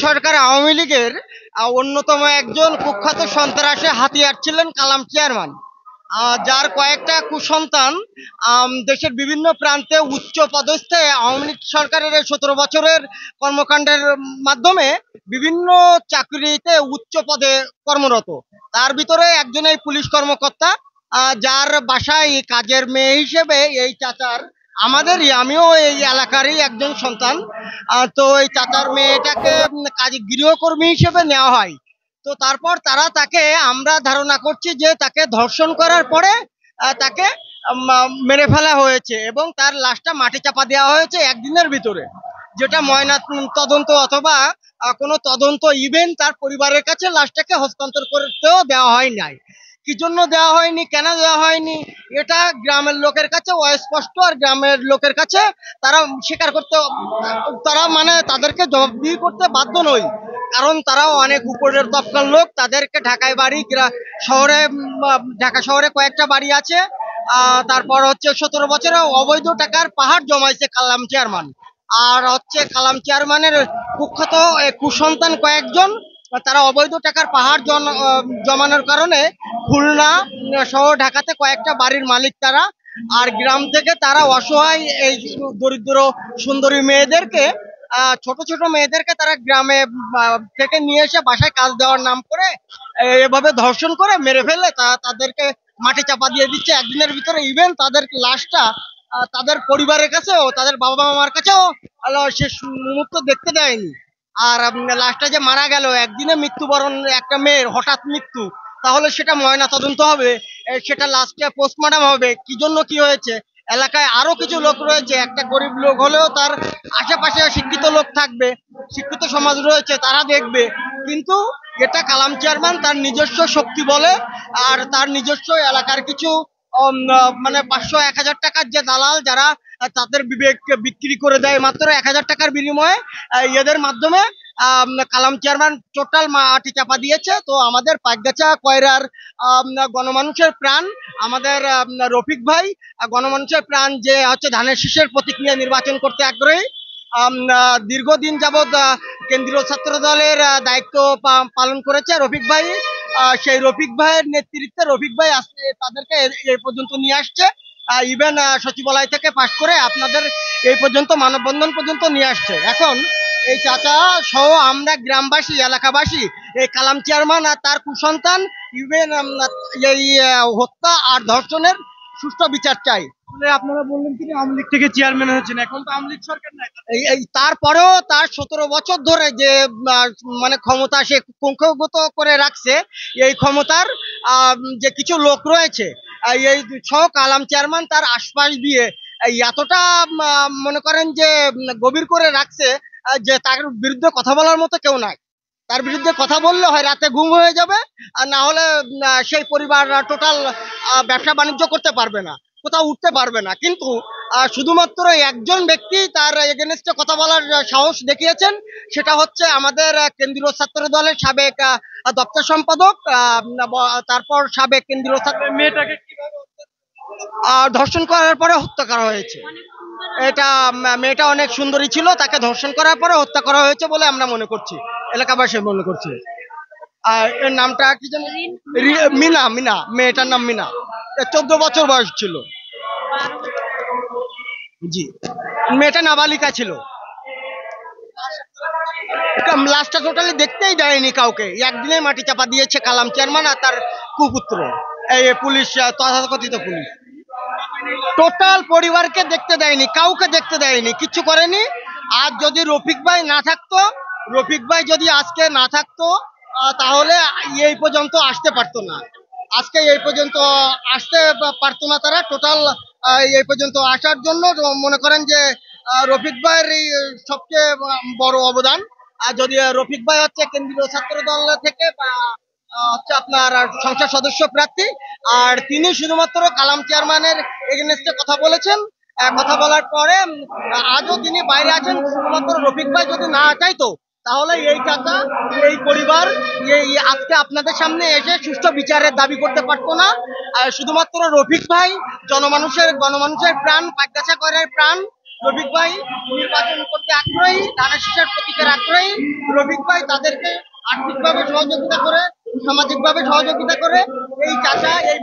সরকার আওয়ামী লীগের অন্যতম একজন কুখ্যাত সন্ত্রাসী হাতিয়ার ছিলেন কালাম চেয়ারম্যান, যার কয়েকটা কুসন্তান দেশের বিভিন্ন প্রান্তে উচ্চ পদস্থে আওয়ামী লীগ সরকারের 17 বছরের কর্মকাণ্ডের মাধ্যমে বিভিন্ন চাকরিতে উচ্চ পদে কর্মরত। তার ভিতরে একজন এই পুলিশ কর্মকর্তা, যার বাসায় কাজের মেয়ে হিসেবে এই চাচার আমিও এই এলাকারই একজন সন্তান। তো এই চাচার মেয়েটাকে কাজে গৃহকর্মী হিসেবে নেওয়া হয়। তো তারপর তাকে আমরা ধারণা করছি যে তাকে ধর্ষণ করার পরে তাকে মেরে ফেলা হয়েছে এবং তার লাশটা মাটি চাপা দেওয়া হয়েছে একদিনের ভিতরে, যেটা ময়না তদন্ত অথবা কোনো তদন্ত ইভেন তার পরিবারের কাছে লাশটাকে হস্তান্তর করতেও দেওয়া হয় নাই। কি জন্য দেওয়া হয়নি, কেন দেওয়া হয়নি, এটা গ্রামের লোকের কাছে অস্পষ্ট। আর গ্রামের লোকের কাছে তারা স্বীকার করতে, তারা তাদেরকে জবাবদিহি করতে বাধ্য নয়, কারণ তারাও অনেক উপরের তবকার লোক। তাদেরকে ঢাকায় বাড়ি, শহরে ঢাকা শহরে কয়েকটা বাড়ি আছে। তারপর হচ্ছে 17 বছরে অবৈধ টাকার পাহাড় জমাইছে কালাম চেয়ারম্যান। আর হচ্ছে কালাম চেয়ারম্যানের কুখ্যাত কুসন্তান কয়েকজন, তারা অবৈধ টাকার পাহাড় জমানোর কারণে খুলনা সহ ঢাকাতে কয়েকটা বাড়ির মালিক তারা। আর গ্রাম থেকে তারা অসহায় এই দরিদ্র সুন্দরী মেয়েদেরকে, ছোট ছোট মেয়েদেরকে তারা গ্রামে থেকে নিয়ে এসে বাসায় কাজ দেওয়ার নাম করে এভাবে ধর্ষণ করে মেরে ফেলে তাদেরকে মাটি চাপা দিয়ে দিচ্ছে একদিনের ভিতরে। ইভেন তাদের লাশটা তাদের পরিবারের কাছেও, তাদের বাবা মামার কাছেও শেষ মুহূর্ত দেখতে দেয়নি। আর লাশটা যে মারা গেল একদিনে, মৃত্যুবরণ একটা মেয়ের হঠাৎ মৃত্যু, তাহলে সেটা ময়না তদন্ত হবে, সেটা লাস্টে পোস্টমর্টম হবে, কি জন্য কি হয়েছে। এলাকায় আরো কিছু লোক রয়েছে, একটা গরিব লোক হলেও তার আশেপাশে শিক্ষিত লোক থাকবে, শিক্ষিত সমাজ রয়েছে, তারা দেখবে। কিন্তু এটা কালাম চেয়ারম্যান তার নিজস্ব শক্তি বলে আর তার নিজস্ব এলাকার কিছু 500-1000 টাকার যে দালাল, যারা তাদের বিবেককে বিক্রি করে দেয় মাত্র 1000 টাকার বিনিময়ে, এদের মাধ্যমে কালাম চেয়ারম্যান টোটাল মাটি চাপা দিয়েছে। তো আমাদের পাইকগাছা কয়রার গণমানুষের প্রাণ, আমাদের রফিক ভাই গণমানুষের প্রাণ, যে হচ্ছে ধানের শীষের প্রতীক নিয়ে নির্বাচন করতে আগ্রহী, দীর্ঘদিন যাবৎ কেন্দ্রীয় ছাত্র দলের দায়িত্ব পালন করেছে রফিক ভাই। সেই রফিক ভাইয়ের নেতৃত্বে রফিক ভাই তাদেরকে এই পর্যন্ত নিয়ে আসছে, ইভেন সচিবালয় থেকে পাশ করে আপনাদের এই পর্যন্ত মানববন্ধন পর্যন্ত নিয়ে আসছে। এখন এই চাচা সহ আমরা গ্রামবাসী, এলাকাবাসী এই কালাম চেয়ারম্যান আর তার কুসন্তান ইভেন এই হত্যা আর ধর্ষণের সুষ্ঠু বিচার চাই। আপনারা বললেন তিনি আওয়ামী লীগ থেকে চেয়ারম্যান হয়েছেন, এখন তো আওয়ামী লীগ সরকার নাই। তারপরেও তার 17 বছর ধরে যে ক্ষমতা সে কুক্ষগত করে রাখছে, এই ক্ষমতার যে কিছু লোক রয়েছে, এই সহ কালাম চেয়ারম্যান তার আশপাশ দিয়ে এতটা মনে করেন যে গভীর করে রাখছে যে তার বিরুদ্ধে কথা বলার মতো কেউ নাই। তার বিরুদ্ধে কথা বললে হয় রাতে ঘুম হয়ে যাবে, আর না হলে সেই পরিবার টোটাল ব্যবসা বাণিজ্য করতে পারবে না, কোথাও উঠতে পারবে না। কিন্তু শুধুমাত্র একজন ব্যক্তি তার এগেনস্টে কথা বলার সাহস দেখিয়েছেন, সেটা হচ্ছে আমাদের কেন্দ্রীয় ছাত্র দলের সাবেক দপ্তর সম্পাদক, তারপর সাবেক কেন্দ্রীয় ছাত্র মেয়েটাকে ধর্ষণ করার পরে হত্যা করা হয়েছে। এটা মেয়েটা অনেক সুন্দরী ছিল, তাকে ধর্ষণ করার পরে হত্যা করা হয়েছে বলে আমরা মনে করছি, এলাকাবাসী মনে করছে। এর নামটা কি জানি, মিনা। মেয়েটার নাম মিনা, 14 বছর বয়স ছিল। জি, মেয়েটা নাবালিকা ছিল। লাশটা টোটালি দেখতেই দেয়নি কাউকে, একদিনে মাটি চাপা দিয়েছে কালাম চেয়ারম্যান আর তার কুপুত্র এই পুলিশ, তথাকথিত পুলিশ। টোটাল পরিবারকে দেখতে দেয়নি, কাউকে দেখতে দেয়নি, কিচ্ছু করেনি। আর যদি রফিক ভাই না থাকতো, রফিক ভাই যদি আজকে না থাকতো, তাহলে এই পর্যন্ত আসতে পারতো না, আজকে এই পর্যন্ত আসতে পারতো না তারা। টোটাল এই পর্যন্ত আসার জন্য মনে করেন যে রফিক ভাইয়ের এই সবচেয়ে বড় অবদান। আর যদি রফিক ভাই হচ্ছে কেন্দ্রীয় ছাত্র দল থেকে হচ্ছে আপনার সংসদ সদস্য প্রার্থী, আর তিনি শুধুমাত্র কালাম চেয়ারম্যানের এগেনস্টে কথা বলেছেন। কথা বলার পরে আজও তিনি বাইরে আছেন। শুধুমাত্র রফিক ভাই যদি না চাইতো, তাহলে এই চাচা, এই পরিবার আজকে আপনাদের সামনে এসে সুষ্ঠু বিচারের দাবি করতে পারতো না। শুধুমাত্র রফিক ভাই গণমানুষের প্রাণ, পাইকগাছা কয়রার প্রাণ, রফিক ভাই নির্বাচন করতে আগ্রহী, ধানের শীষের প্রতীকের আগ্রহী। রফিক ভাই তাদেরকে আর্থিকভাবে সহযোগিতা করে, সামাজিকভাবে সহযোগিতা করে। এই চাচা এই